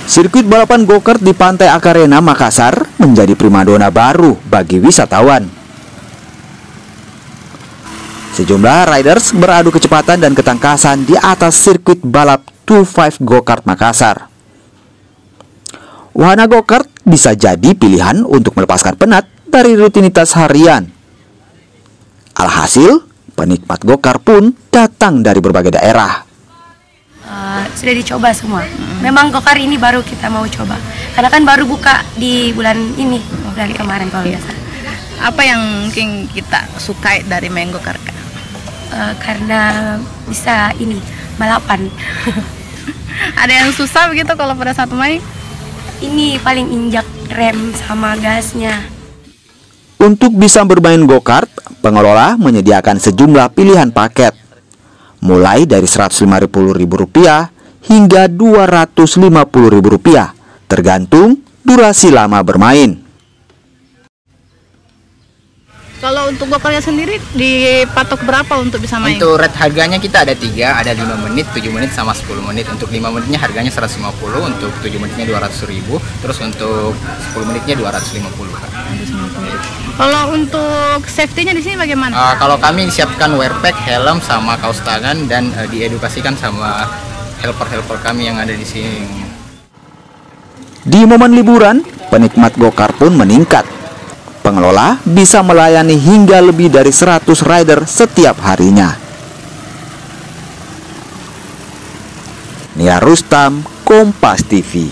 Sirkuit balapan go-kart di Pantai Akarena, Makassar menjadi primadona baru bagi wisatawan. Sejumlah riders beradu kecepatan dan ketangkasan di atas sirkuit balap 25 go-kart Makassar. Wahana go-kart bisa jadi pilihan untuk melepaskan penat dari rutinitas harian. Alhasil, penikmat go-kart pun datang dari berbagai daerah. Sudah dicoba semua. Memang go-kart ini baru kita mau coba. Karena kan baru buka di bulan ini, bulan kemarin kalau biasa. Apa yang mungkin kita sukai dari main go-kart? Karena bisa ini balapan. Ada yang susah begitu kalau pada saat main? Ini paling injak rem sama gasnya. Untuk bisa bermain go-kart, pengelola menyediakan sejumlah pilihan paket, mulai dari Rp150.000 hingga Rp250.000, tergantung durasi lama bermain. Kalau untuk go-kartnya sendiri dipatok berapa untuk bisa main? Untuk rate harganya kita ada 3, ada 5 menit, 7 menit, sama 10 menit. Untuk 5 menitnya harganya 150, untuk 7 menitnya 200.000, terus untuk 10 menitnya 250. Kalau untuk safety-nya di sini bagaimana? Kalau kami siapkan wear pack, helm, sama kaos tangan, dan diedukasikan sama helper-helper kami yang ada di sini. Di momen liburan, penikmat go-kart pun meningkat. Pengelola bisa melayani hingga lebih dari 100 rider setiap harinya. Nia Rustam, Kompas TV.